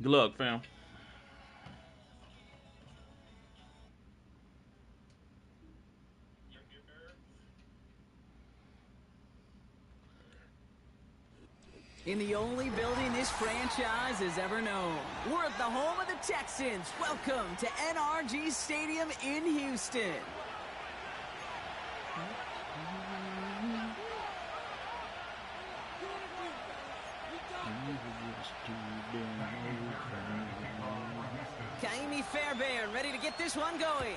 Good luck, fam. In the only building this franchise has ever known. We're at the home of the Texans. Welcome to NRG Stadium in Houston. Kaimi Fairbairn ready to get this one going.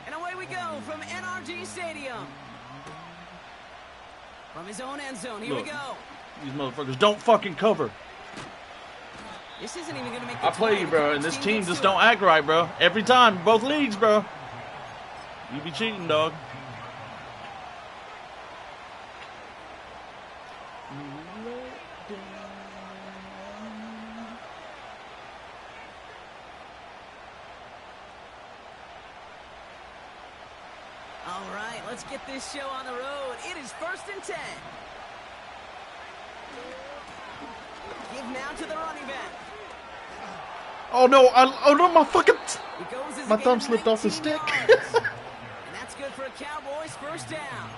And away we go from NRG Stadium. From his own end zone, here we go. These motherfuckers don't fucking cover. This isn't even gonna make I play you, bro, and this team just don't act right, bro. Every time, both leagues, bro. You be cheating, dog. All right, let's get this show on the road. It is 1st and 10. Give now to the running back. Oh no! Oh no! My fucking my thumb slipped off the stick. And that's good for a Cowboys first down.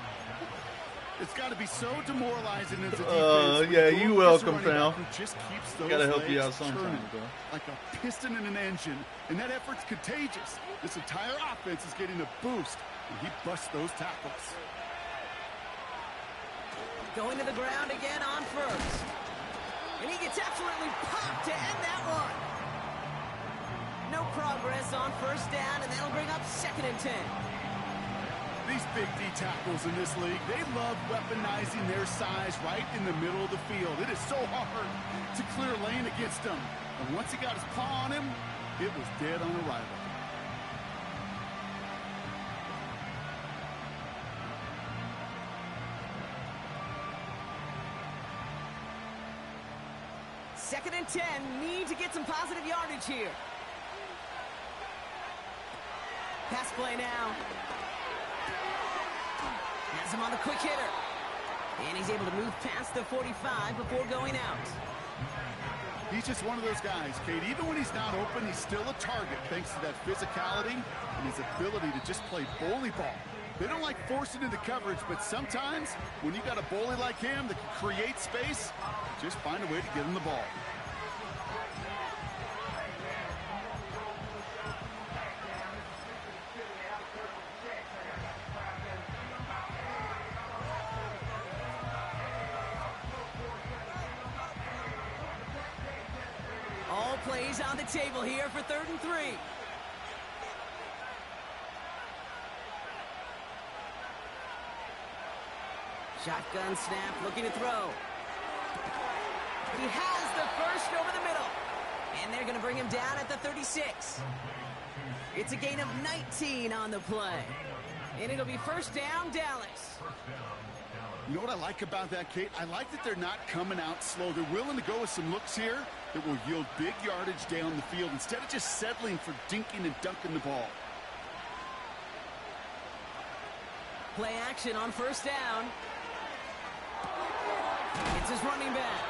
It's got to be so demoralizing as a defense. Yeah, you welcome, pal. Just keeps those Gotta help you legs out sometimes, turning bro. like a piston in an engine, and that effort's contagious. This entire offense is getting a boost, and he busts those tackles. Going to the ground again on first. And he gets absolutely popped to end that one. No progress on first down, and that'll bring up 2nd and 10. These big D tackles in this league, they love weaponizing their size right in the middle of the field. It is so hard to clear lane against them. And once he got his paw on him, it was dead on arrival. Second and 10, need to get some positive yardage here. Pass play now. Has him on the quick hitter. And he's able to move past the 45 before going out. He's just one of those guys, Kate. Even when he's not open, he's still a target thanks to that physicality and his ability to just play bully ball. They don't like forcing into coverage, but sometimes when you got a bully like him that can create space, just find a way to get him the ball. All plays on the table here for 3rd and 3. Shotgun snap, looking to throw. He has the first over the middle. And they're going to bring him down at the 36. It's a gain of 19 on the play. And it'll be first down, Dallas. You know what I like about that, Kate? I like that they're not coming out slow. They're willing to go with some looks here that will yield big yardage down the field instead of just settling for dinking and dunking the ball. Play action on first down. It's his running back.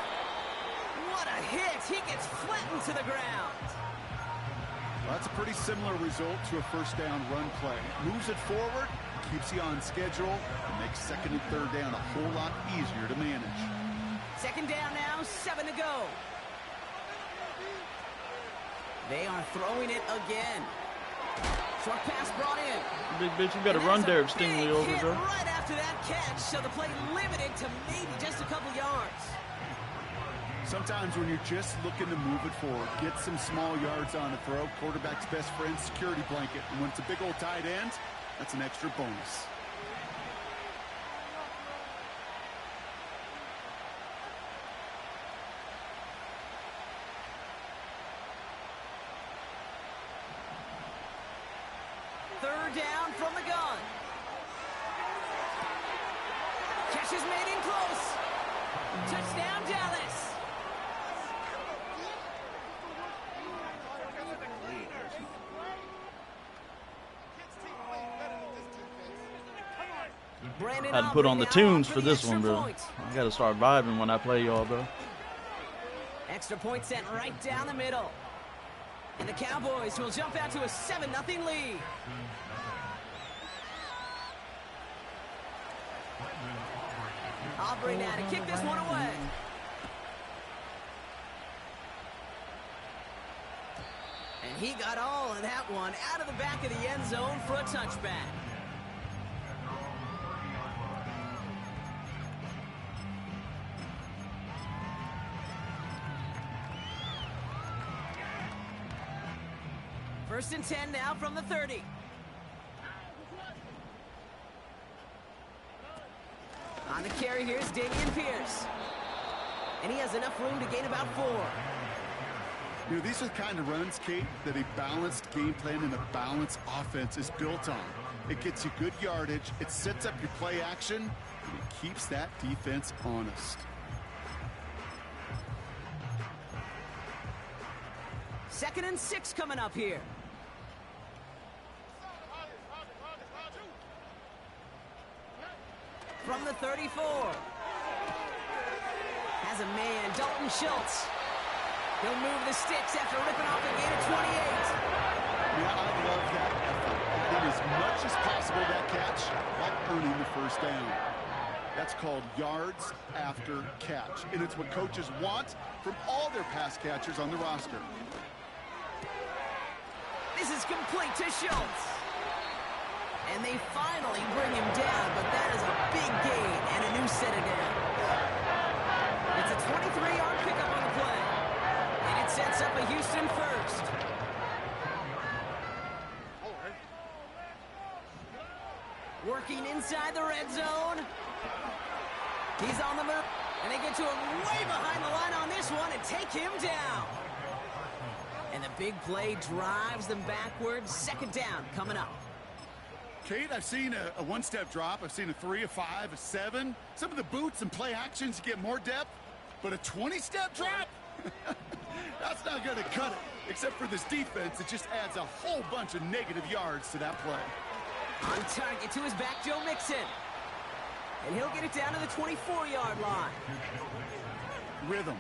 What a hit! He gets flattened to the ground. Well, that's a pretty similar result to a first down run play. Moves it forward, keeps you on schedule, and makes 2nd and 3rd down a whole lot easier to manage. 2nd down now, 7 to go. They are throwing it again. Short pass brought in. Big bitch, you better run Derek Stingley over, bro. Right after that catch, so the play limited to maybe just a couple yards. Sometimes when you're just looking to move it forward, get some small yards on a throw, quarterback's best friend, security blanket. And when it's a big old tight end, that's an extra bonus. Third down from the gun. Catch is made in close. Touchdown, Dallas. Had to put on the tunes for this one, bro. I gotta start vibing when I play y'all, bro. Extra point sent right down the middle. And the Cowboys will jump out to a 7-0 lead. Aubrey now to kick this one away. And he got all of that one out of the back of the end zone for a touchback. First and 10 now from the 30. On the carry, here's Dameon Pierce. And he has enough room to gain about 4. You know, these are the kind of runs, Kate, that a balanced game plan and a balanced offense is built on. It gets you good yardage, it sets up your play action, and it keeps that defense honest. Second and 6 coming up here. From the 34. Has a man, Dalton Schultz. He'll move the sticks after ripping off a gain of 28. Yeah, I love that effort. Get as much as possible that catch while earning the first down. That's called yards after catch. And it's what coaches want from all their pass catchers on the roster. This is complete to Schultz. And they finally bring him down, but that is a big gain and a new set of downs. It's a 23-yard pickup on the play. And it sets up a Houston first. Working inside the red zone. He's on the move. And they get to him way behind the line on this one and take him down. And the big play drives them backwards. Second down coming up. Kate, I've seen a one-step drop. I've seen a 3, a 5, a 7. Some of the boots and play actions get more depth. But a 20-step drop? That's not going to cut it. Except for this defense, it just adds a whole bunch of negative yards to that play. On target to his back, Joe Mixon. And he'll get it down to the 24-yard line. Rhythm.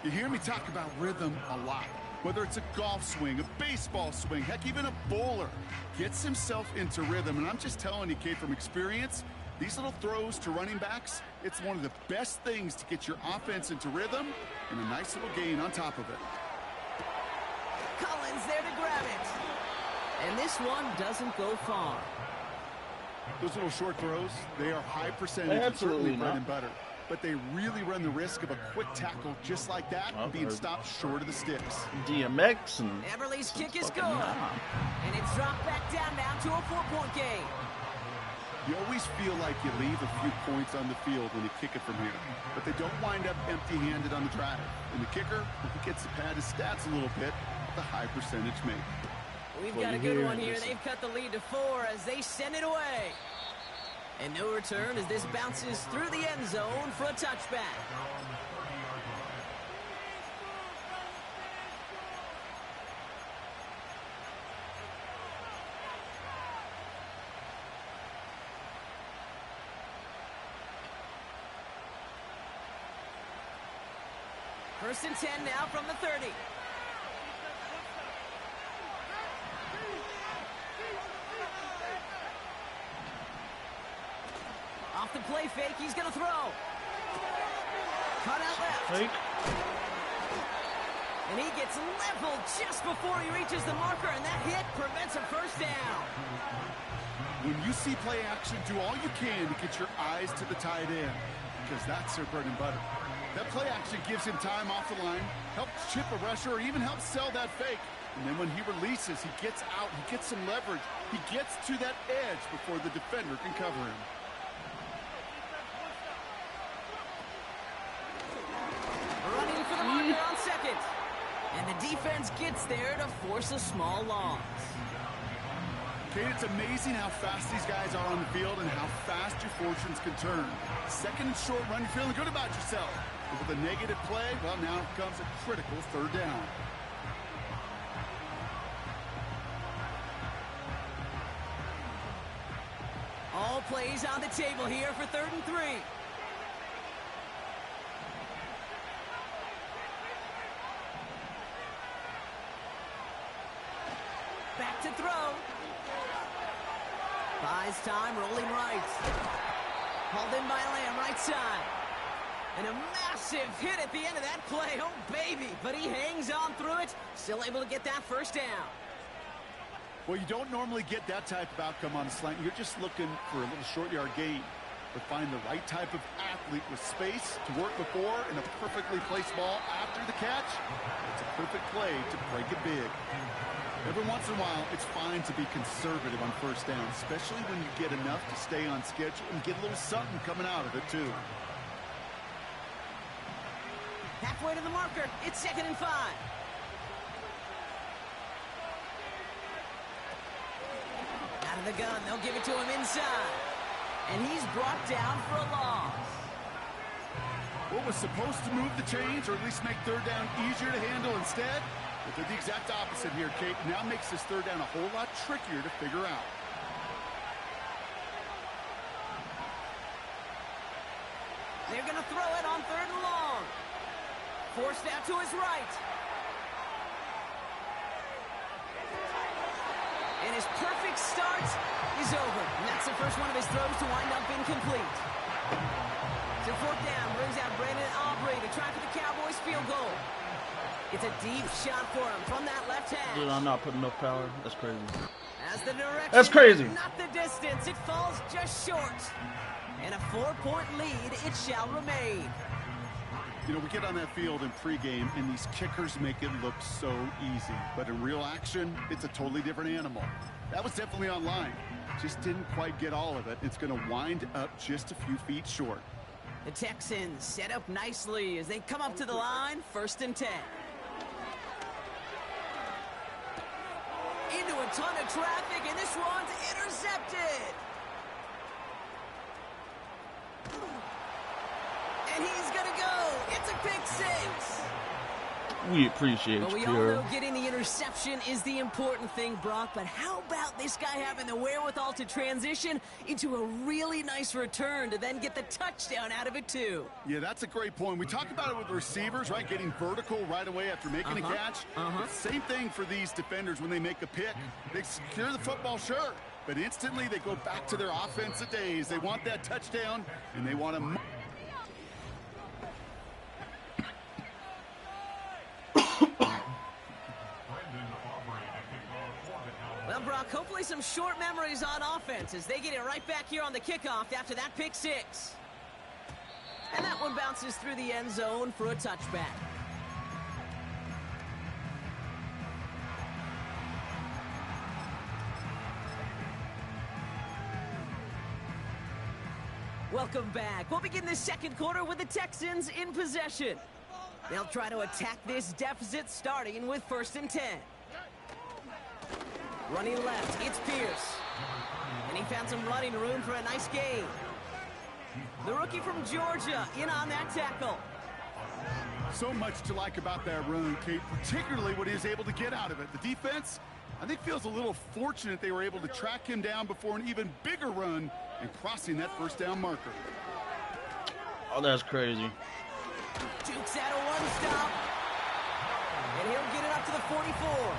You hear me talk about rhythm a lot. Whether it's a golf swing, a baseball swing, heck, even a bowler gets himself into rhythm. And I'm just telling you, Kate, from experience, these little throws to running backs, it's one of the best things to get your offense into rhythm and a nice little gain on top of it. Collins there to grab it. And this one doesn't go far. Those little short throws, they are high percentage and certainly bread and butter. But they really run the risk of a quick tackle just like that and being stopped short of the sticks. DMX and Everly's kick is good. And it's dropped back down now to a 4-point game. You always feel like you leave a few points on the field when you kick it from here. But they don't wind up empty-handed on the drive. And the kicker, he gets to pad his stats a little bit with a high percentage make. We've got a good one here. They've cut the lead to 4 as they send it away. And no return as this bounces through the end zone for a touchback. First and 10 now from the 30. Off the play fake, he's going to throw. Cut out left. Fake. And he gets leveled just before he reaches the marker, and that hit prevents a first down. When you see play action, do all you can to get your eyes to the tight end, because that's their bread and butter. That play action gives him time off the line, helps chip a rusher, or even helps sell that fake. And then when he releases, he gets out, he gets some leverage. He gets to that edge before the defender can cover him. Running for the marker on second. And the defense gets there to force a small loss. Kate, it's amazing how fast these guys are on the field and how fast your fortunes can turn. Second and short run, you're feeling good about yourself. But with a negative play, well, now comes a critical third down. All plays on the table here for 3rd and 3. throw. Buys time, rolling right. Hauled in by Lamb, right side. And a massive hit at the end of that play. Oh, baby. But he hangs on through it. Still able to get that first down. Well, you don't normally get that type of outcome on a slant. You're just looking for a little short yard gain. But find the right type of athlete with space to work before and a perfectly placed ball after the catch. It's a perfect play to break it big. Every once in a while, it's fine to be conservative on first down, especially when you get enough to stay on schedule and get a little something coming out of it, too. Halfway to the marker. It's 2nd and 5. Out of the gun. They'll give it to him inside. And he's brought down for a loss. What was supposed to move the chains, or at least make third down easier to handle instead? But they're the exact opposite here, Kate. Now makes this third down a whole lot trickier to figure out. They're going to throw it on 3rd and long. Forced out to his right. And his perfect start is over. And that's the first one of his throws to wind up incomplete. So 4th down, brings out Brandon Aubrey to try for the Cowboys field goal. It's a deep shot for him from that left hash. Dude, I'm not putting enough power. That's crazy. As the direction, that's crazy. Not the distance. It falls just short. And a 4-point lead, it shall remain. You know, we get on that field in pregame, and these kickers make it look so easy. But in real action, it's a totally different animal. That was definitely on line. Just didn't quite get all of it. It's going to wind up just a few feet short. The Texans set up nicely as they come up to the line, 1st and 10. Into a ton of traffic, and this one's intercepted. And he's going to go. It's a pick 6. We appreciate but you, we all know getting the interception is the important thing, Brock. But how about this guy having the wherewithal to transition into a really nice return to then get the touchdown out of it, too? Yeah, that's a great point. We talk about it with receivers, right? Getting vertical right away after making a catch. Same thing for these defenders when they make a pick. They secure the football, sure. But instantly they go back to their offensive days. They want that touchdown, and they want to... Well, Brock, hopefully some short memories on offense as they get it right back here on the kickoff after that pick 6. And that one bounces through the end zone for a touchback. Welcome back. We'll begin the 2nd quarter with the Texans in possession. They'll try to attack this deficit starting with 1st and 10. Running left, it's Pierce. And he found some running room for a nice gain. The rookie from Georgia in on that tackle. So much to like about that run, Kate, particularly what he was able to get out of it. The defense, I think, feels a little fortunate they were able to track him down before an even bigger run and crossing that 1st down marker. Oh, that's crazy. Jukes out a one-stop. And he'll get it up to the 44.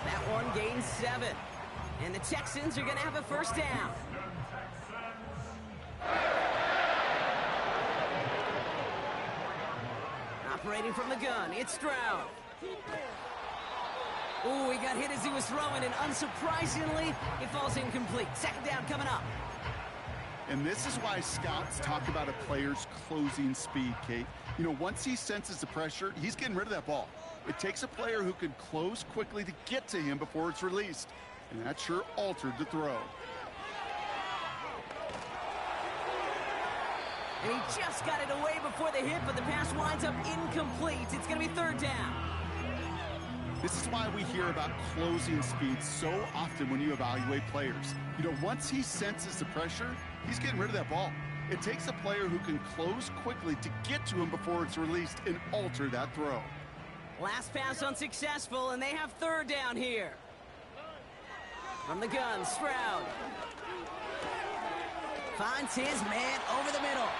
That one gains 7. And the Texans are going to have a 1st down. Operating from the gun, it's Stroud. Ooh, he got hit as he was throwing, and unsurprisingly, it falls incomplete. 2nd down coming up. And this is why scouts talk about a player's closing speed, Kate. You know, once he senses the pressure, he's getting rid of that ball. It takes a player who can close quickly to get to him before it's released. And that sure altered the throw. And he just got it away before the hit, but the pass winds up incomplete. It's going to be 3rd down. This is why we hear about closing speed so often when you evaluate players. You know, once he senses the pressure, he's getting rid of that ball. It takes a player who can close quickly to get to him before it's released and alter that throw. Last pass unsuccessful, and they have 3rd down here. From the gun, Stroud. Finds his man over the middle.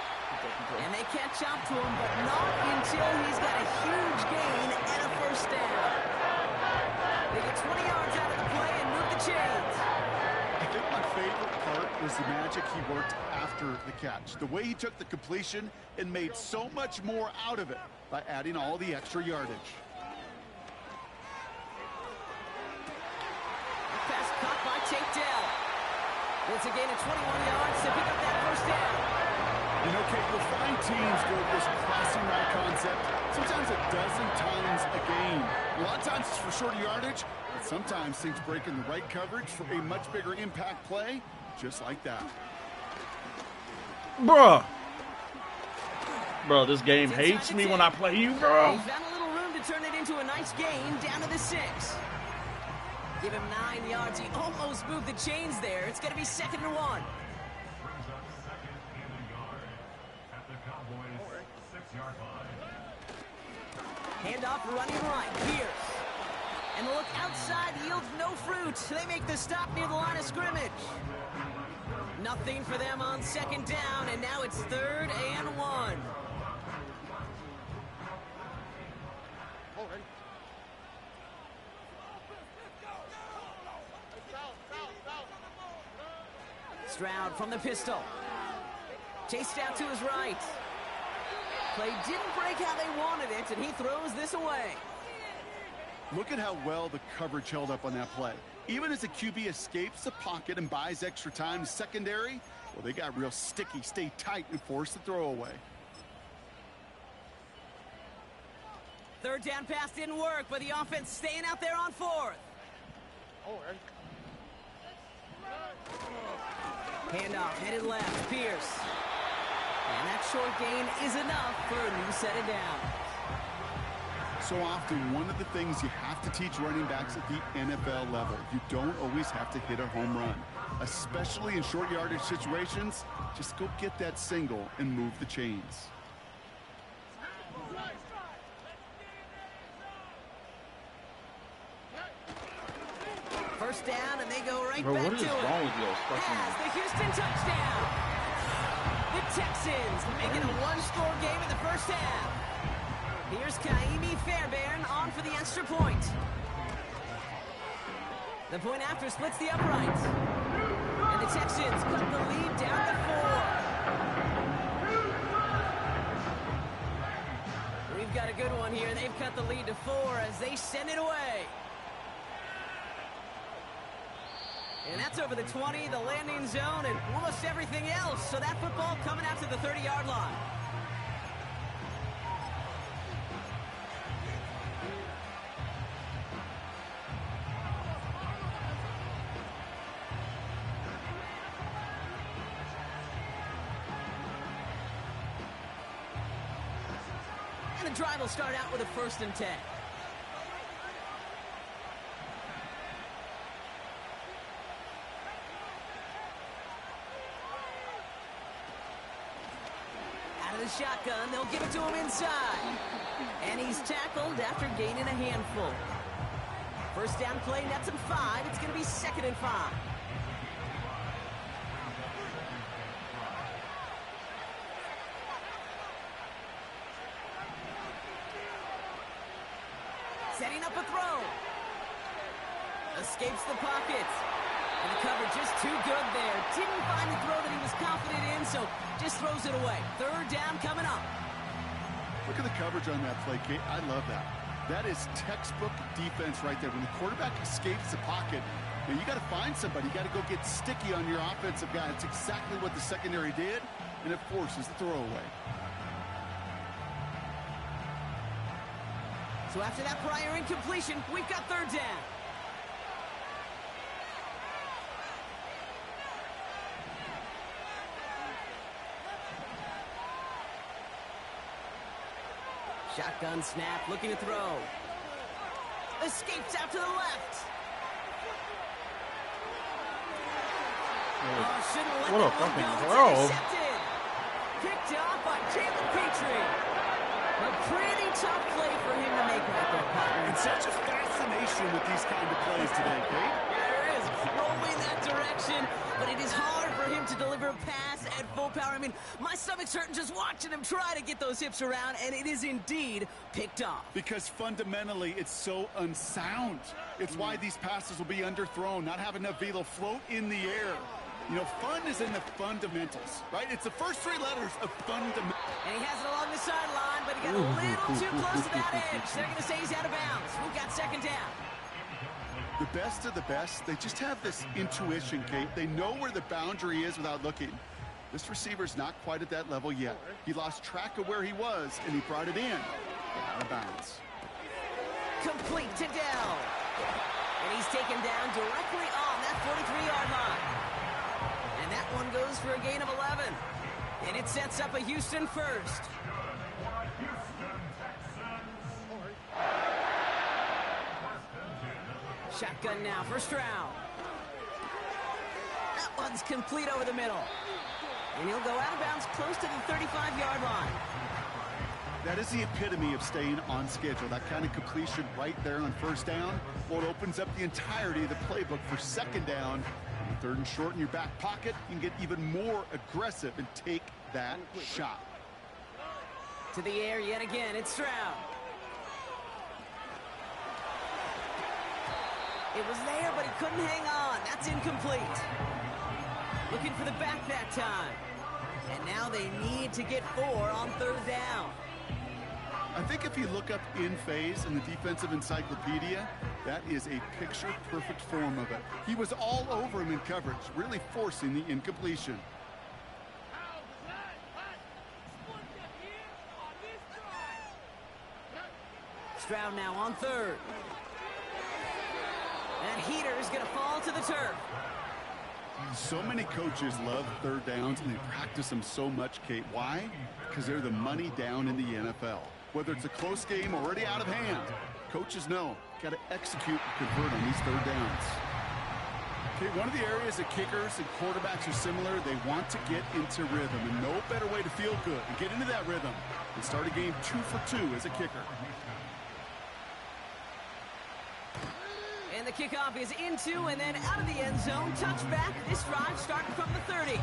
And they catch up to him, but not until he's got a huge gain and a 1st down. They get 20 yards out of the play, and favorite part was the magic he worked after the catch. The way he took the completion and made so much more out of it by adding all the extra yardage. Pass caught by Tate Dell. It's a gain of 21 yards to pick up that first down. You know, Kate, you'll find teams go with this crossing route concept sometimes a dozen times a game. A lot of times it's for shorter yardage, but sometimes things break in the right coverage for a much bigger impact play, just like that. Bruh. Bro, this game hates me when I play you, bro. He found a little room to turn it into a nice gain down to the 6. Give him 9 yards. He almost moved the chains there. It's going to be 2nd and 1. Handoff running right. Pierce. And the look outside yields no fruit. They make the stop near the line of scrimmage. Nothing for them on 2nd down, and now it's 3rd and 1. Stroud from the pistol. Chased out to his right. Play didn't break how they wanted it, and he throws this away. Look at how well the coverage held up on that play. Even as the QB escapes the pocket and buys extra time, secondary, well, they got real sticky, stay tight, and force the throw away. 3rd down pass didn't work, but the offense staying out there on 4th. Handoff, headed left, Pierce. And that short gain is enough for a new set of downs. So often, one of the things you have to teach running backs at the NFL level, you don't always have to hit a home run. Especially in short yardage situations, just go get that single and move the chains. First down, and they go right Bro, back what is to it. wrong with you? Has the Houston touchdown. The Texans making a one-score game in the first half. Here's Kaimi Fairbairn on for the extra point. The point after splits the uprights. And the Texans cut the lead down to 4. We've got a good one here. They've cut the lead to 4 as they send it away. And that's over the 20, the landing zone, and almost everything else. So that football coming out to the 30-yard line. And the drive will start out with a 1st and 10. Shotgun, they'll give it to him inside. And he's tackled after gaining a handful. First down play, nets him 5. It's going to be 2nd and 5. Setting up a throw. Escapes the pocket. And the coverage just too good there. Didn't find the throw that he was confident in, so just throws it away. 3rd down coming up. Look at the coverage on that play, Kate. I love that. That is textbook defense right there. When the quarterback escapes the pocket, man, you got to find somebody. You got to go get sticky on your offensive guy. It's exactly what the secondary did, and it forces the throw away. So after that prior incompletion, we've got 3rd down. Shotgun snap, looking to throw. Escapes out to the left. Shouldn't let What a that one fucking go. It's throw. intercepted. Picked off by Jalen Petrie. A pretty tough play for him to make right there, partner. And such a fascination with these kind of plays today, Kate. There is, rolling that direction, but it is hard for him to deliver a pass at full power. I mean, my stomach's hurting just watching him try to get those hips around, and it is indeed picked off. Because fundamentally, it's so unsound. It's why these passes will be underthrown, not have enough velo float in the air. You know, fun is in the fundamentals, right? It's the first three letters of fundamentals. And he has it along the sideline, but he got a little too close to that edge. They're going to say he's out of bounds. We've got second down. The best of the best, they just have this intuition, Kate. They know where the boundary is without looking. This receiver's not quite at that level yet. He lost track of where he was, and he brought it in. Out of bounds. Complete to Dell. And he's taken down directly on that 43-yard line. And that one goes for a gain of 11. And it sets up a Houston first. Shotgun now for Stroud. That one's complete over the middle. And he'll go out of bounds close to the 35-yard line. That is the epitome of staying on schedule. That kind of completion right there on first down. Well, it opens up the entirety of the playbook for second down. Third and short in your back pocket, you can get even more aggressive and take that shot. To the air yet again, it's Stroud. It was there, but he couldn't hang on. That's incomplete. Looking for the back that time. And now they need to get 4 on third down. I think if you look up in phase in the defensive encyclopedia, that is a picture-perfect form of it. He was all over him in coverage, really forcing the incompletion. Stroud now on third. And Heater's going to fall to the turf. So many coaches love third downs, and they practice them so much, Kate. Why? Because they're the money down in the NFL. Whether it's a close game already out of hand, coaches know, got to execute and convert on these third downs. Okay, one of the areas that kickers and quarterbacks are similar, they want to get into rhythm, and no better way to feel good and get into that rhythm than start a game 2 for 2 as a kicker. And the kickoff is into and then out of the end zone. Touchback. This drive starting from the 30.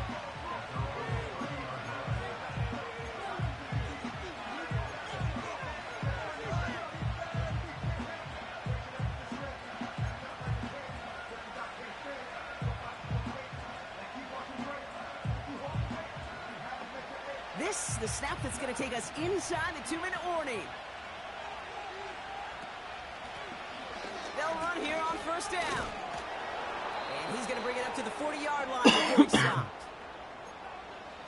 This, the snap that's going to take us inside the 2-minute warning. They'll run here on first down. And he's going to bring it up to the 40-yard line before he's stopped.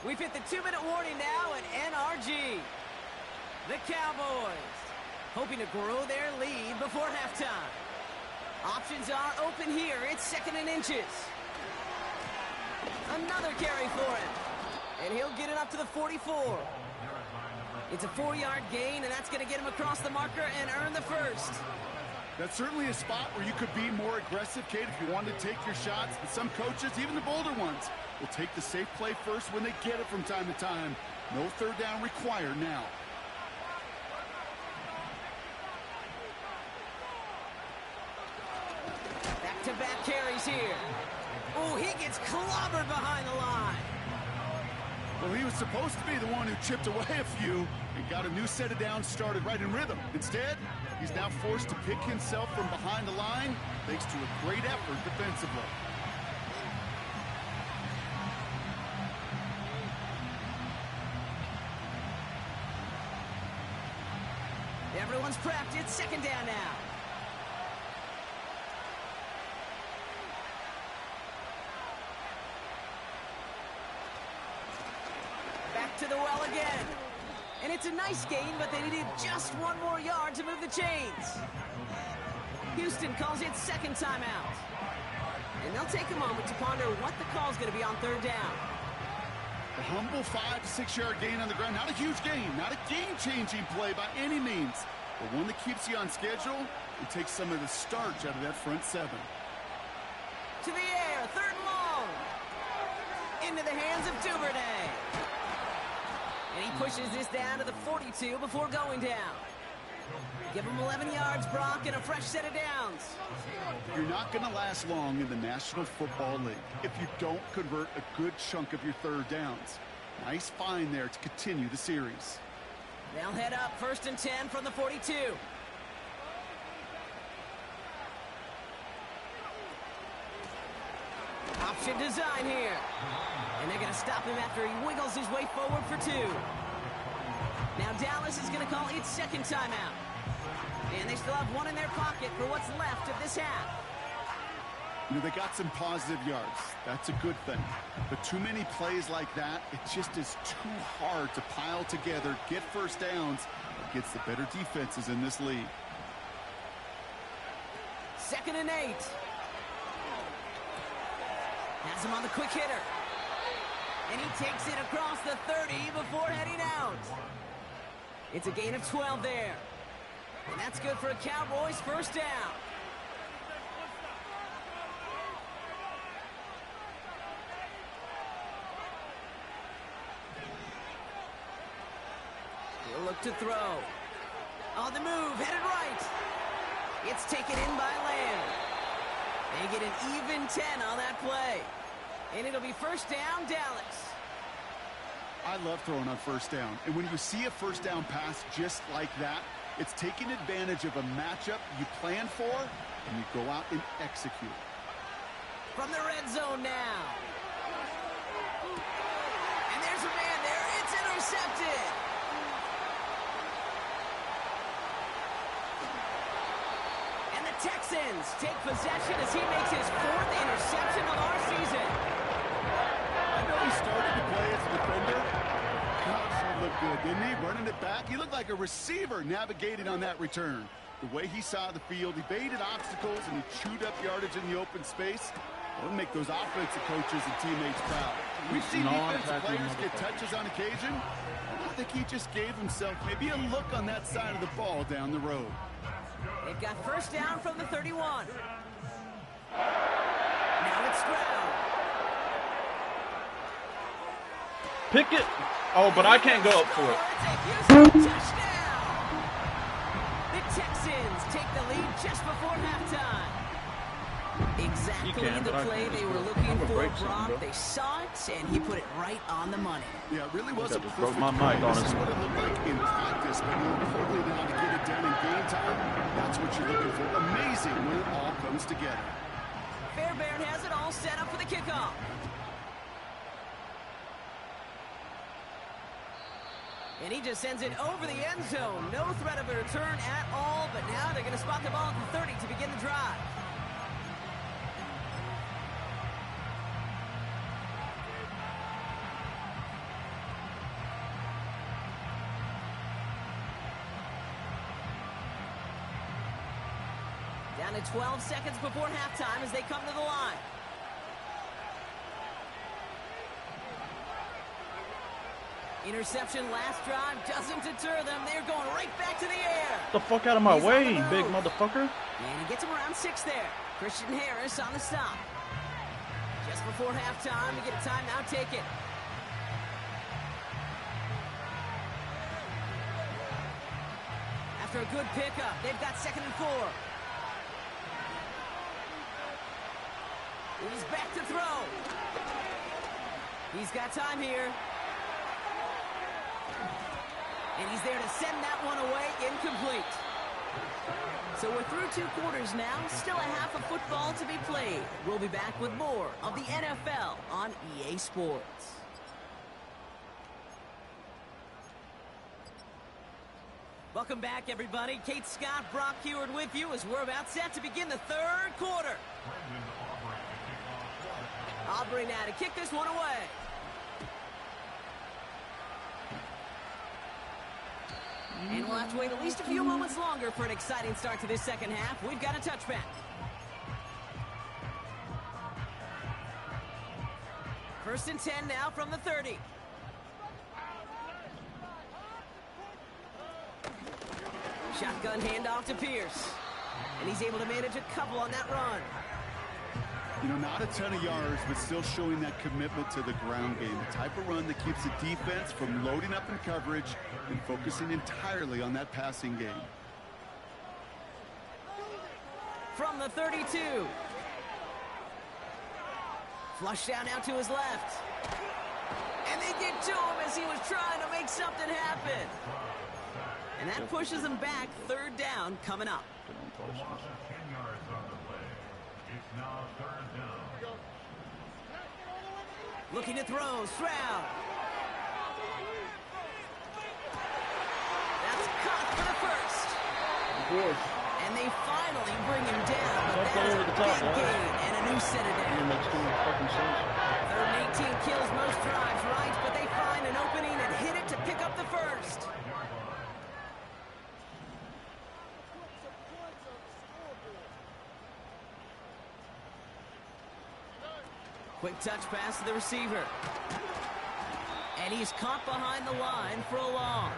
We've hit the 2-minute warning now at NRG. The Cowboys hoping to grow their lead before halftime. Options are open here. It's 2nd and inches. Another carry for him. And he'll get it up to the 44. It's a 4-yard gain, and that's going to get him across the marker and earn the first. That's certainly a spot where you could be more aggressive, Kate, if you wanted to take your shots. But some coaches, even the bolder ones, will take the safe play first when they get it from time to time. No third down required now. Back-to-back carries here. Oh, he gets clobbered behind the line. Well, he was supposed to be the one who chipped away a few and got a new set of downs started right in rhythm. Instead, he's now forced to pick himself from behind the line thanks to a great effort defensively. Everyone's prepped. It's 2nd down now. To the well again. And it's a nice gain, but they needed just 1 more yard to move the chains. Houston calls it 2nd timeout. And they'll take a moment to ponder what the call's going to be on third down. A humble 5 to 6 yard gain on the ground. Not a huge gain, not a game-changing play by any means, but one that keeps you on schedule and takes some of the starch out of that front 7. To the air, 3rd and long. Into the hands of Duvernay. And he pushes this down to the 42 before going down. Give him 11 yards, Brock, and a fresh set of downs. You're not going to last long in the National Football League if you don't convert a good chunk of your third downs. Nice find there to continue the series. They'll head up 1st and 10 from the 42. Option design here. And they're going to stop him after he wiggles his way forward for 2. Now Dallas is going to call its second timeout. And they still have 1 in their pocket for what's left of this half. You know, they got some positive yards. That's a good thing. But too many plays like that, it just is too hard to pile together, get first downs against the better defenses in this league. 2nd and 8. Has him on the quick hitter. And he takes it across the 30 before heading out. It's a gain of 12 there. And that's good for a Cowboys first down. He'll look to throw. On the move, headed right. It's taken in by Lamb. They get an even 10 on that play. And it'll be first down, Dallas. I love throwing on first down. And when you see a first down pass just like that, it's taking advantage of a matchup you plan for, and you go out and execute. From the red zone now. And there's a man there. It's intercepted. And the Texans take possession as he makes his 4th interception of our season. I know he started to play as a defender. Gosh, he looked good, didn't he? Running it back. He looked like a receiver navigating on that return. The way he saw the field, he baited obstacles, and he chewed up yardage in the open space. That'll make those offensive coaches and teammates proud. We've seen defensive players get touches on occasion. I think he just gave himself maybe a look on that side of the ball down the road. They've got first down from the 31. Now it's Stroud. Pick it. Oh, but I can't go up for it. Touchdown. The Texans take the lead just before halftime. Exactly the play they were looking for, Brock. They saw it, and he put it right on the money. Yeah, it really was a perfect broke my mic, play. This is honestly. what it looked like in practice, but more importantly now to get it done in game time, that's what you're looking for. Amazing when it all comes together. Fairbairn has it all set up for the kickoff. And he just sends it over the end zone. No threat of a return at all, but now they're going to spot the ball at the 30 to begin the drive. Down to 12 seconds before halftime as they come to the line. Interception last drive doesn't deter them. They're going right back to the air. Get the fuck out of my way, big motherfucker. And he gets him around 6 there. Christian Harris on the stop. Just before halftime, we get a timeout taken. After a good pickup, they've got 2nd and 4. He's back to throw. He's got time here. And he's there to send that one away, incomplete. So we're through 2 quarters now, still a half of football to be played. We'll be back with more of the NFL on EA Sports. Welcome back, everybody. Kate Scott, Brock Heward with you as we're about set to begin the 3rd quarter. Aubrey now to kick this one away. And we'll have to wait at least a few moments longer for an exciting start to this 2nd half. We've got a touchback. First and 10 now from the 30. Shotgun handoff to Pierce. And he's able to manage a couple on that run. You know, not a ton of yards, but still showing that commitment to the ground game. The type of run that keeps the defense from loading up in coverage and focusing entirely on that passing game. From the 32. Flush down out to his left. And they get to him as he was trying to make something happen. And that pushes him back. 3rd down coming up. Looking to throw, Stroud. That's caught for the first. Of course. And they finally bring him down, but Don't that go is over a the top, big right? gain and a new set of It down. makes too much fucking sense. Third and 18 kills most drives, right? But they find an opening and hit it to pick up the first. Quick touch pass to the receiver. And he's caught behind the line for a loss.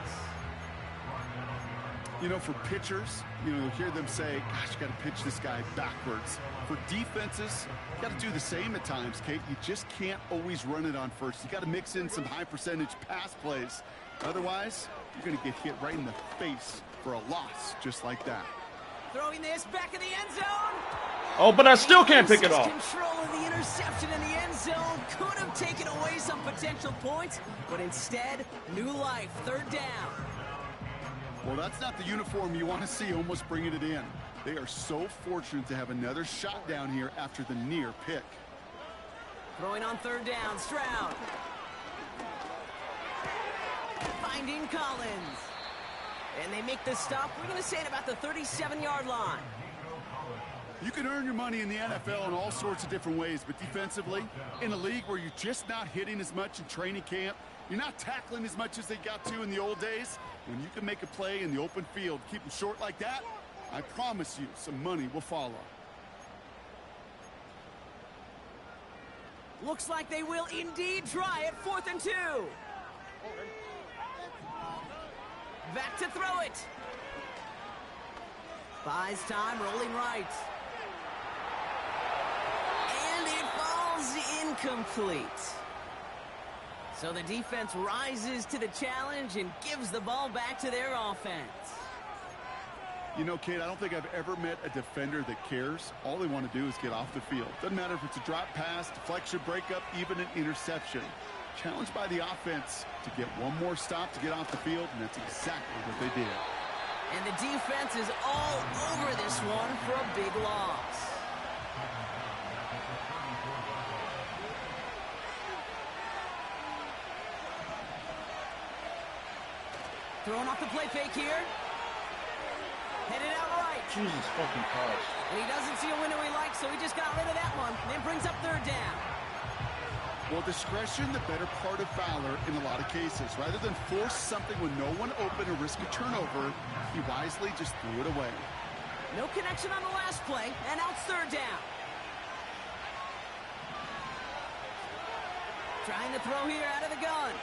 You know, for pitchers, you'll hear them say, gosh, you got to pitch this guy backwards. For defenses, you got to do the same at times, Kate. You just can't always run it on first. You got to mix in some high percentage pass plays. Otherwise, you're going to get hit right in the face for a loss just like that. Throwing this back in the end zone. Oh, but I still can't pick it Loses off. Control of the interception in the end zone. Could have taken away some potential points, but instead, new life, third down. Well, that's not the uniform you want to see almost bringing it in. They are so fortunate to have another shot down here after the near pick. Throwing on third down, Stroud. Finding Collins. And they make the stop, we're going to say at about the 37-yard line. You can earn your money in the NFL in all sorts of different ways, but defensively, in a league where you're just not hitting as much in training camp, you're not tackling as much as they got to in the old days, when you can make a play in the open field, keep them short like that, I promise you some money will follow. Looks like they will indeed try it, 4th and 2. Back to throw it. Buys time, rolling right. And it falls incomplete. So the defense rises to the challenge and gives the ball back to their offense. You know, Kate, I don't think I've ever met a defender that cares. All they want to do is get off the field. Doesn't matter if it's a drop pass, deflection, breakup, even an interception. Challenged by the offense to get one more stop to get off the field, and that's exactly what they did. And the defense is all over this one for a big loss. Throwing off the play fake here. Headed out right. Jesus fucking Christ. And he doesn't see a window he likes, so he just got rid of that one. And then brings up third down. Well, discretion, the better part of valor in a lot of cases. Rather than force something with no one open or risk a turnover, he wisely just threw it away. No connection on the last play, and out third down. Trying to throw here out of the gun.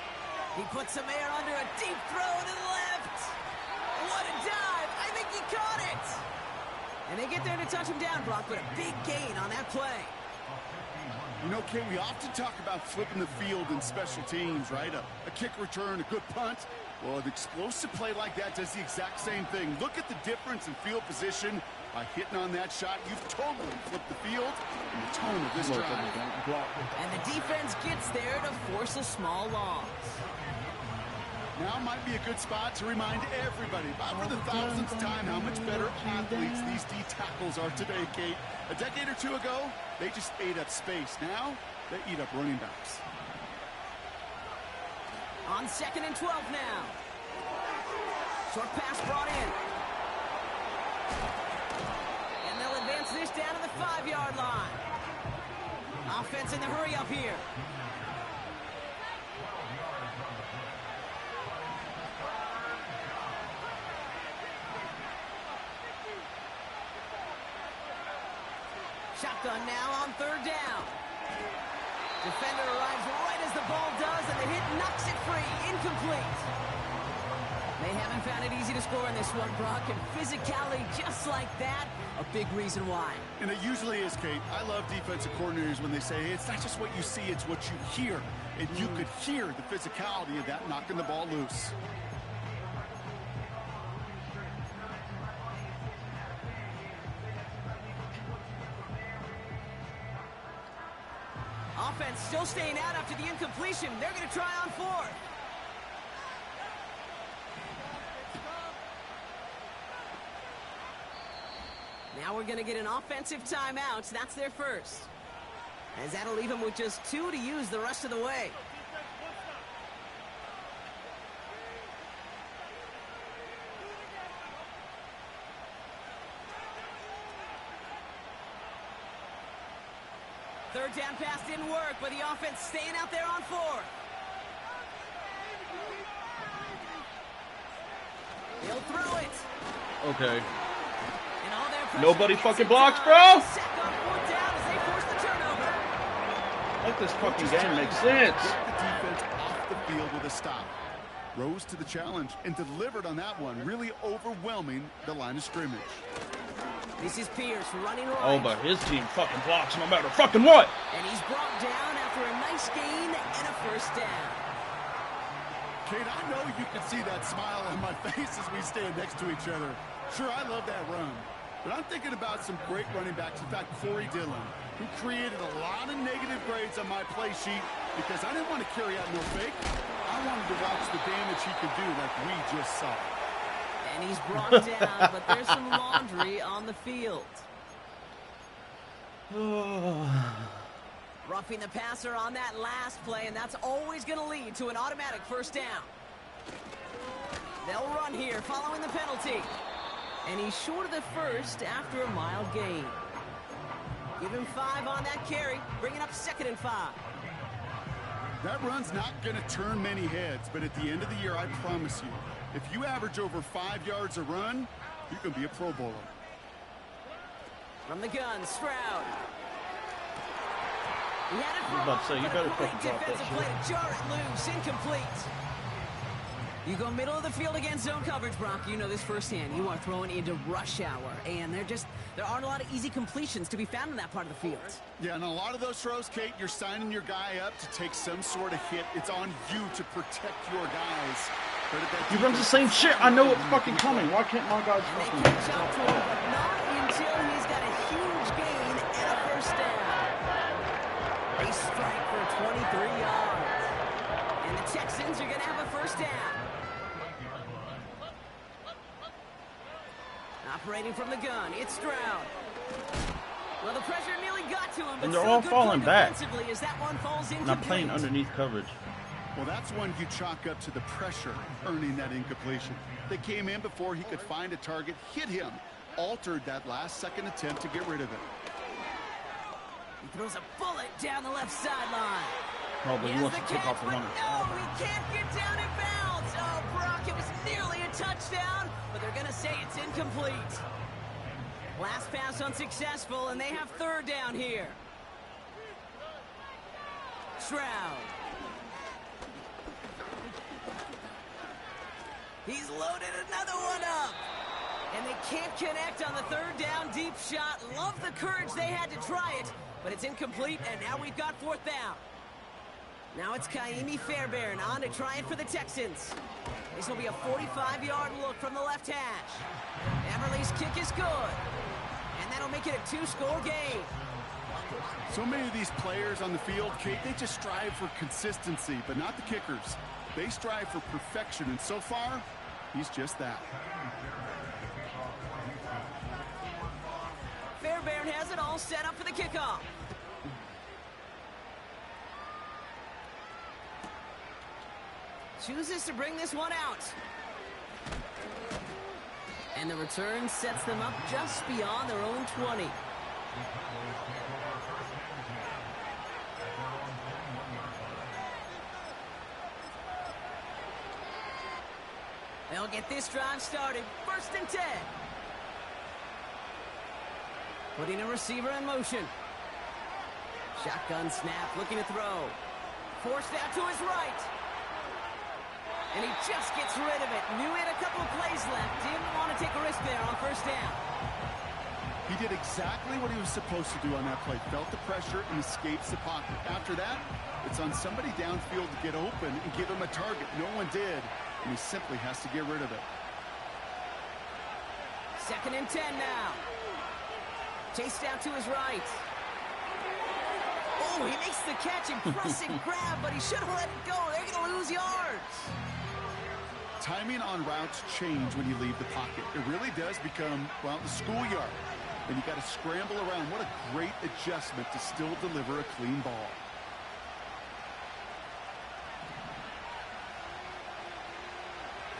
He puts some air under a deep throw to the left. What a dive. I think he caught it. And they get there to touch him down, Brock, but a big gain on that play. You know, Kay, we often talk about flipping the field in special teams, right? A kick return, a good punt. Well, an explosive play like that does the exact same thing. Look at the difference in field position. By hitting on that shot, you've totally flipped the field and the tone of this drive. And the defense gets there to force a small loss. Now might be a good spot to remind everybody, about for the thousandth time, how much better athletes these D tackles are today, Kate. A decade or two ago, they just ate up space. Now, they eat up running backs. On 2nd and 12 now. Short pass brought in. And they'll advance this down to the 5-yard line. Offense in the hurry up here. Shotgun now on third down. Defender arrives right as the ball does, and the hit knocks it free. Incomplete. They haven't found it easy to score in this one, Brock, and physicality just like that, a big reason why. And it usually is, Kate. I love defensive coordinators when they say, hey, it's not just what you see, it's what you hear. And you could hear the physicality of that knocking the ball loose. Offense still staying out after the incompletion. They're going to try on 4th. Now we're going to get an offensive timeout. That's their first. As that'll leave him with just 2 to use the rest of the way. Third down pass didn't work, but the offense staying out there on 4th. He'll throw it. Okay. And all their Nobody fucking blocks, bro. Sack on 4th down as they force the turnover. Let this fucking game make sense. Get the defense off the field with a stop. Rose to the challenge and delivered on that one, really overwhelming the line of scrimmage. This is Pierce running right. Oh, but his team fucking blocks no matter fucking what. And he's brought down after a nice gain and a first down. Kate, I know you can see that smile on my face as we stand next to each other. Sure, I love that run. But I'm thinking about some great running backs. In fact, Corey Dillon, who created a lot of negative grades on my play sheet because I didn't want to carry out no fake. I wanted to watch the damage he could do like we just saw. And he's brought down, but there's some laundry on the field. Roughing the passer on that last play, and that's always going to lead to an automatic first down. They'll run here following the penalty. And he's short of the first after a mild gain. Give him 5 on that carry, bringing up 2nd and 5. That run's not going to turn many heads, but at the end of the year, I promise you, if you average over 5 yards a run, you can be a Pro Bowler. From the gun, Stroud. He had it for I was about to say, you better great fucking drop that defensive play to jar it loose, incomplete. You go middle of the field against zone coverage, Brock. You know this firsthand. You are throwing into rush hour, and there aren't a lot of easy completions to be found in that part of the field. Yeah, and a lot of those throws, Kate, you're signing your guy up to take some sort of hit. It's on you to protect your guys. He runs the same shit. I know it's fucking coming. Why can't my guys They fucking... catch up to him, but not until he's got a huge gain and a first down. They strike for 23 yards. And the Texans are going to have a first down. Operating from the gun, it's Stroud. Well, the pressure nearly got to him, but And they're still all good falling back. defensively as that one falls incomplete. Not playing underneath coverage. Well, that's one you chalk up to the pressure earning that incompletion. They came in before he could find a target, hit him, altered that last-second attempt to get rid of it. He throws a bullet down the left sideline. Probably he wants to take off the runner. No, he can't get down in bounds. Oh, Brock, it was nearly a touchdown, but they're going to say it's incomplete. Last pass unsuccessful, and they have 3rd down here. Stroud. He's loaded another one up. And they can't connect on the 3rd down deep shot. Love the courage they had to try it, but it's incomplete, and now we've got 4th down. Now it's Kaimi Fairbairn on to try it for the Texans. This will be a 45-yard look from the left hash. Everly's kick is good. And that'll make it a 2-score game. So many of these players on the field, Kate, they just strive for consistency, but not the kickers. They strive for perfection, and so far, he's just that. Fairbairn has it all set up for the kickoff. Chooses to bring this one out. And the return sets them up just beyond their own 20. They'll get this drive started. 1st and 10. Putting a receiver in motion. Shotgun snap, looking to throw. Forced out to his right. And he just gets rid of it. Knew he had a couple of plays left. Didn't want to take a risk there on 1st down. He did exactly what he was supposed to do on that play. Felt the pressure and escapes the pocket. After that, it's on somebody downfield to get open and give him a target. No one did, and he simply has to get rid of it. 2nd and 10 now. Chased out to his right. Oh, he makes the catch. Impressive grab, but he should have let it go. They're going to lose yards. Timing on routes change when you leave the pocket. It really does become, well, the schoolyard. and you got to scramble around. What a great adjustment to still deliver a clean ball.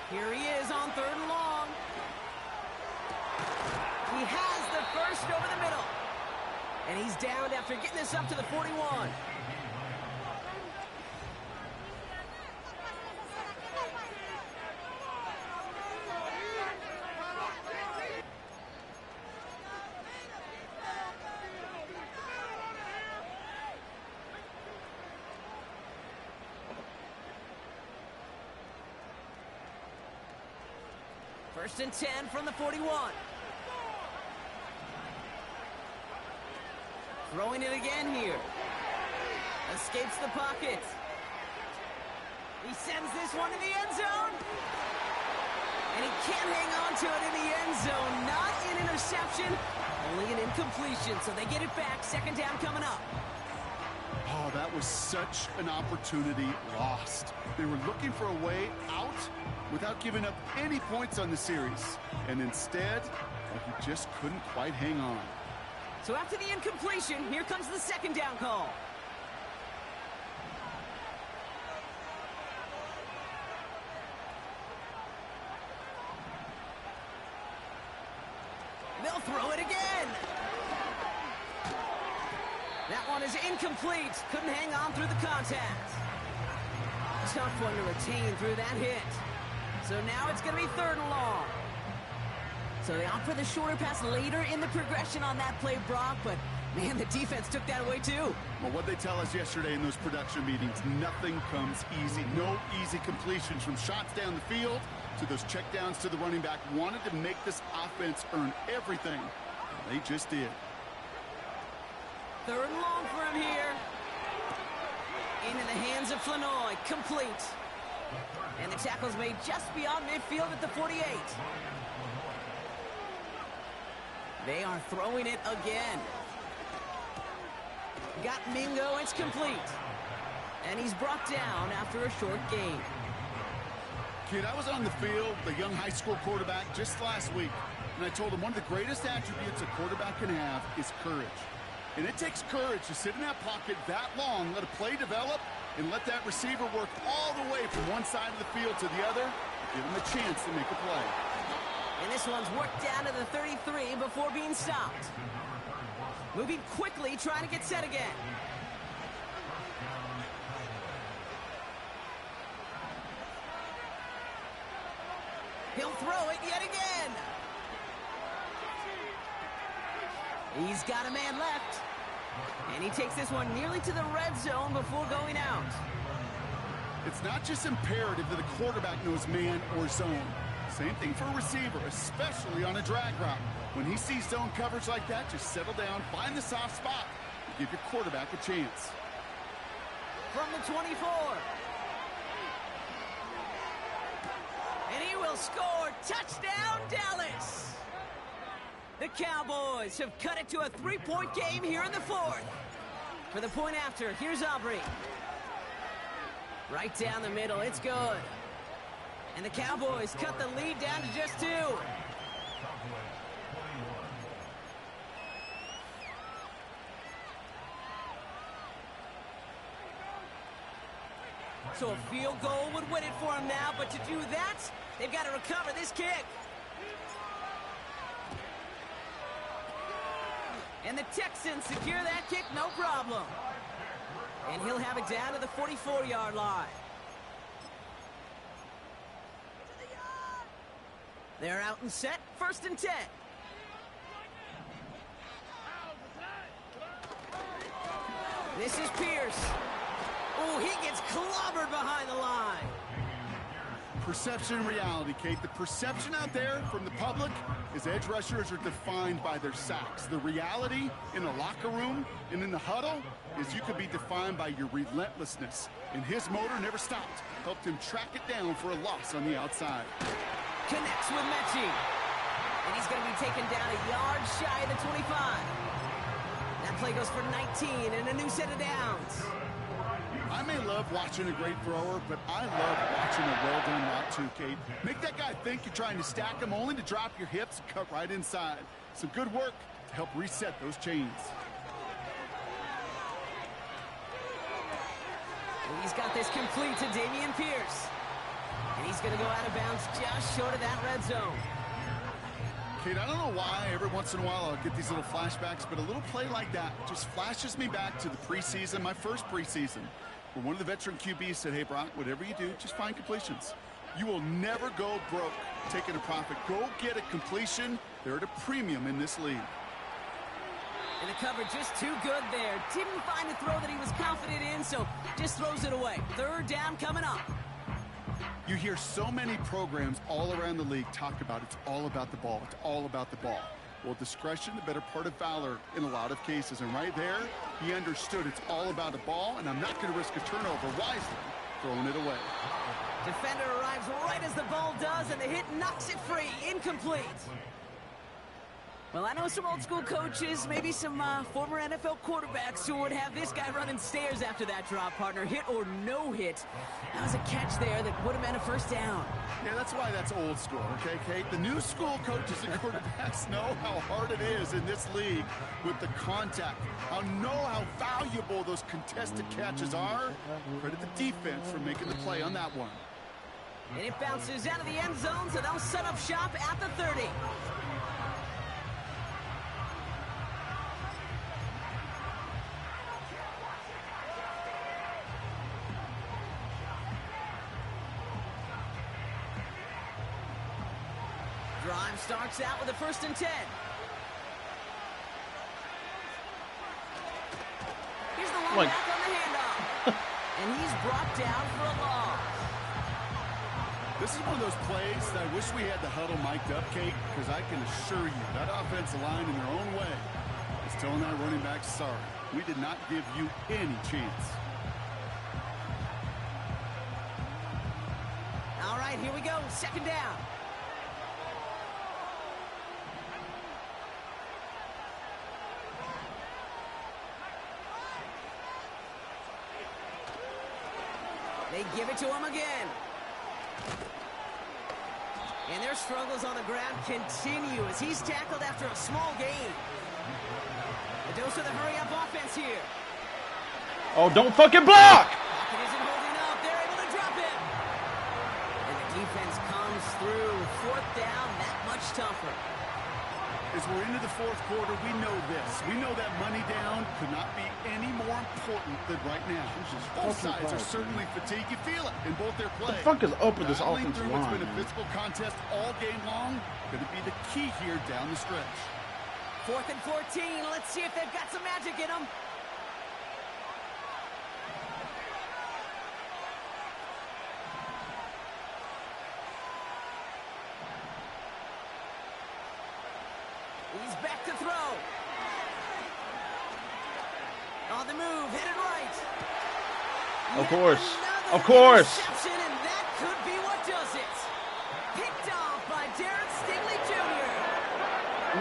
Here he is on 3rd and long. He has the first over the middle. And he's down after getting this up to the 41. First and 10 from the 41. Throwing it again here. Escapes the pocket. He sends this one to the end zone. And he can't hang on to it in the end zone. Not an interception, only an incompletion. So they get it back. 2nd down coming up. Oh, that was such an opportunity lost. They were looking for a way out without giving up any points on the series. And instead, he just couldn't quite hang on. So after the incompletion, here comes the 2nd down call. They'll throw it again. That one is incomplete. Couldn't hang on through the contact. Tough one to retain through that hit. So now it's going to be 3rd and long. So they opt for the shorter pass later in the progression on that play, Brock, but man, the defense took that away too. Well, what they tell us yesterday in those production meetings, nothing comes easy. No easy completions from shots down the field to those checkdowns to the running back. Wanted to make this offense earn everything. They just did. 3rd and long for him here. Into the hands of Flanoy, complete. And the tackle's made just beyond midfield at the 48. They are throwing it again. Got Mingo, it's complete. And he's brought down after a short gain. Kid, I was on the field, the young high school quarterback, just last week. And I told him one of the greatest attributes a quarterback can have is courage. And it takes courage to sit in that pocket that long, let a play develop, and let that receiver work all the way from one side of the field to the other, give him a chance to make a play. And this one's worked down to the 33 before being stopped. Moving quickly, trying to get set again. He'll throw it yet again. He's got a man left. And he takes this one nearly to the red zone before going out. It's not just imperative that a quarterback knows man or zone. Same thing for a receiver, especially on a drag route. When he sees zone coverage like that, just settle down, find the soft spot, and give your quarterback a chance. From the 24. And he will score. Touchdown, Dallas! The Cowboys have cut it to a 3-point game here in the 4th. For the point after, here's Aubrey. Right down the middle, it's good. And the Cowboys cut the lead down to just 2. So a field goal would win it for them now, but to do that, they've got to recover this kick. And the Texans secure that kick, no problem. And he'll have it down to the 44-yard line. They're out and set, 1st and 10. This is Pierce. Oh, he gets clobbered behind the line. Perception and reality, Kate. The perception out there from the public is edge rushers are defined by their sacks. The reality in a locker room and in the huddle is you could be defined by your relentlessness. And his motor never stopped. Helped him track it down for a loss on the outside. Connects with Mechie. And he's going to be taken down a yard shy of the 25. That play goes for 19 and a new set of downs. I may love watching a great thrower, but I love watching a well-done route too, Kate. Make that guy think you're trying to stack him only to drop your hips and cut right inside. Some good work, to help reset those chains. He's got this complete to Dameon Pierce. And he's going to go out of bounds just short of that red zone. Kate, I don't know why every once in a while I'll get these little flashbacks, but a little play like that just flashes me back to the preseason, my first preseason, where one of the veteran QBs said, hey, Brock, whatever you do, just find completions. You will never go broke taking a profit. Go get a completion. They're at a premium in this league. And the cover just too good there. Didn't find a throw that he was confident in, so just throws it away. Third down coming up. You hear so many programs all around the league talk about it's all about the ball. It's all about the ball. Well, discretion, the better part of valor in a lot of cases. And right there, he understood it's all about the ball, and I'm not going to risk a turnover wisely, throwing it away. Defender arrives right as the ball does, and the hit knocks it free. Incomplete. Well, I know some old-school coaches, maybe some former NFL quarterbacks who would have this guy running stairs after that drop, partner. Hit or no hit. That was a catch there that would have meant a first down. Yeah, that's why that's old school, okay, Kate? The new school coaches and quarterbacks know how hard it is in this league with the contact. Know how valuable those contested catches are. Credit the defense for making the play on that one. And it bounces out of the end zone, so they'll set up shop at the 30. Drive starts out with a 1st and 10. Here's the one back on the handoff. And he's brought down for a loss. This is one of those plays that I wish we had the huddle mic'd up, Kate, because I can assure you that offensive line in their own way is telling that running back, sorry, we did not give you any chance. All right, here we go. 2nd down. They give it to him again. And their struggles on the ground continue as he's tackled after a small gain. The dose of the hurry-up offense here. Oh, don't fucking block! Pocket isn't holding up. They're able to drop him. And the defense comes through. 4th down, that much tougher. As we're into the 4th quarter, we know this. We know that money down could not be any more important than right now. Both sides are certainly fatigued. You feel it in both their play. What the fuck is up with this offensive line? It's been a physical contest all game long. Going to be the key here down the stretch. 4th and 14. Let's see if they've got some magic in them. He's back to throw. On the move, headed right. Of course. Of course. And that could be what does it. Picked off by Darren Stingley Jr.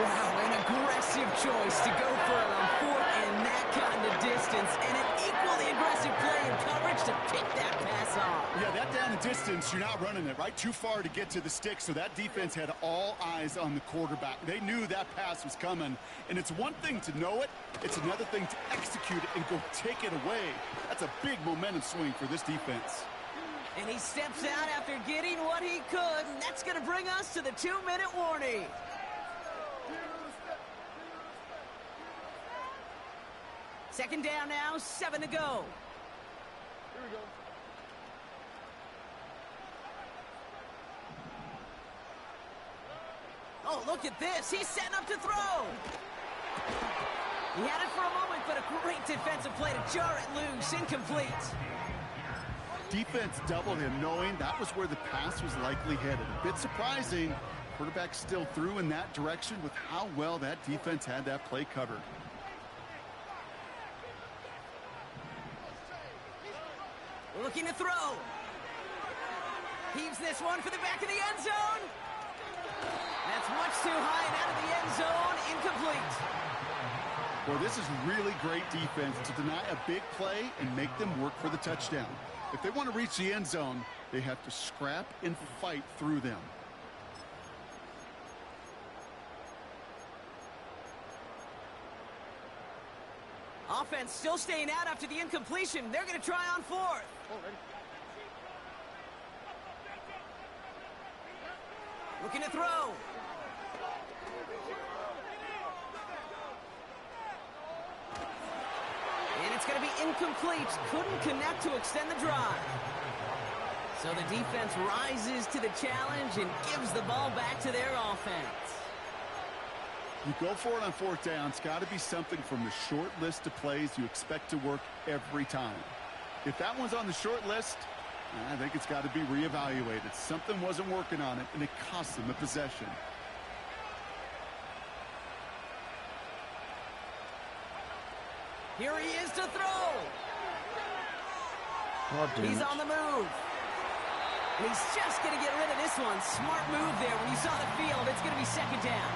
Wow, an aggressive choice to go for it on 4th and that kind of distance. And an equally aggressive play in coverage to pick that pass off. Yeah, that down the distance, you're not running it, right? Too far to get to the stick, so that defense had all eyes on the quarterback. They knew that pass was coming, and it's one thing to know it, it's another thing to execute it and go take it away. That's a big momentum swing for this defense. And he steps out after getting what he could, and that's going to bring us to the 2-minute warning. Second down now, 7 to go. Here we go. Oh, look at this. He's setting up to throw. He had it for a moment, but a great defensive play to jar it loose. Incomplete. Defense doubled him, knowing that was where the pass was likely headed. A bit surprising. Quarterback still threw in that direction with how well that defense had that play covered. Looking to throw. Heaves this one for the back of the end zone. That's much too high and out of the end zone. Incomplete. Well, this is really great defense to deny a big play and make them work for the touchdown. If they want to reach the end zone, they have to scrap and fight through them. offense still staying out after the incompletion. They're going to try on fourth. Looking to throw. And it's going to be incomplete. Couldn't connect to extend the drive. So the defense rises to the challenge and gives the ball back to their offense. You go for it on fourth down. It's got to be something from the short list of plays you expect to work every time. If that one's on the short list, I think it's got to be reevaluated. Something wasn't working on it, and it cost them a possession. Here he is to throw. Oh, He's on the move. And he's just going to get rid of this one. Smart move there. When you saw the field, it's going to be second down.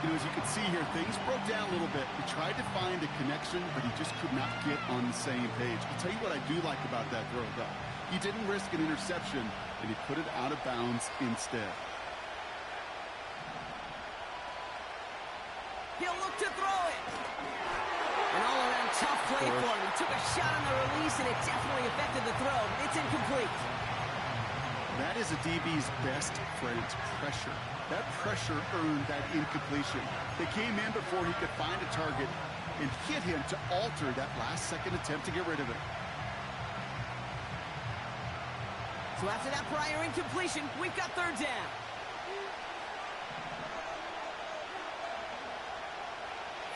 You know, as you can see here, things broke down a little bit. He tried to find a connection, but he just could not get on the same page. I'll tell you what I do like about that throw, though. He didn't risk an interception, and he put it out of bounds instead. He'll look to throw it. An all-around tough play for him. He took a shot on the release, and it definitely affected the throw. It's incomplete. That is a DB's best friend, pressure. That pressure earned that incompletion. They came in before he could find a target and hit him to alter that last-second attempt to get rid of it. So after that prior incompletion, we've got third down.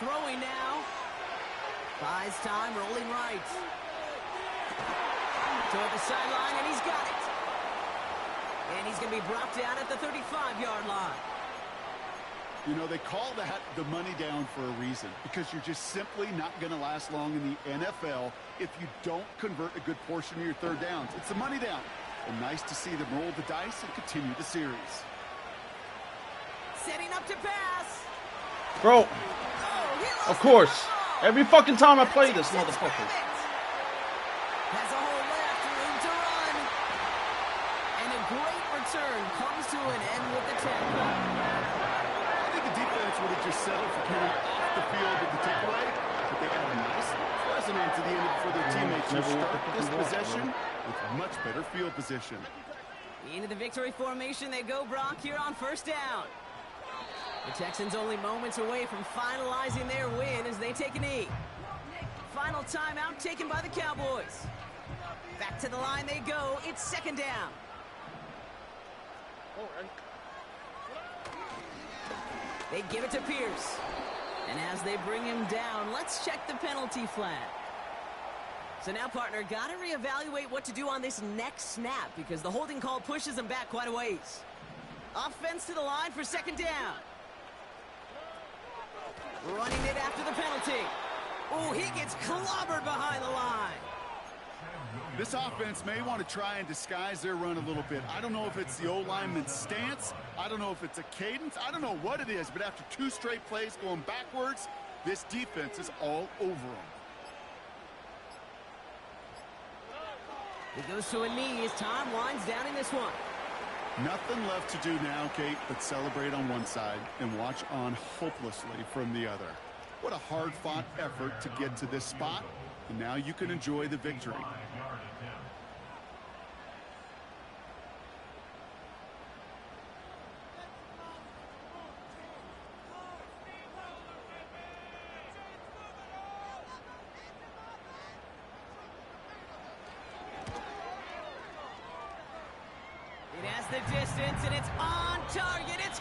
Throwing now. Buys time, rolling right. Toward the sideline, and he's got it. And he's going to be brought down at the 35-yard line. You know, they call that the money down for a reason, because you're just simply not going to last long in the NFL if you don't convert a good portion of your third downs. It's the money down. And nice to see them roll the dice and continue the series. Setting up to pass. Bro, Oh, of course. Every fucking time I play this motherfucker. Has a hole left, room to run. And a great return comes to an end with the tackle. I think the defense would have just settled for coming off the field with the takeaway, but they got a nice present onto the end for their teammates who start this possession with much better field position. Into the victory formation they go, Brock, here on first down. The Texans only moments away from finalizing their win as they take a knee. Final timeout taken by the Cowboys. Back to the line they go. It's second down. They give it to Pierce. And as they bring him down, let's check the penalty flag. So now, partner, got to reevaluate what to do on this next snap because the holding call pushes him back quite a ways. Offense to the line for second down. Running it after the penalty. Oh, he gets clobbered behind the line. This offense may want to try and disguise their run a little bit. I don't know if it's the O-lineman's stance. I don't know if it's a cadence. I don't know what it is, but after two straight plays going backwards, this defense is all over them. He goes to a knee as time winds down in this one. Nothing left to do now, Kate, but celebrate on one side and watch on hopelessly from the other. What a hard-fought effort to get to this spot, and now you can enjoy the victory. It has the distance, and it's on target. It's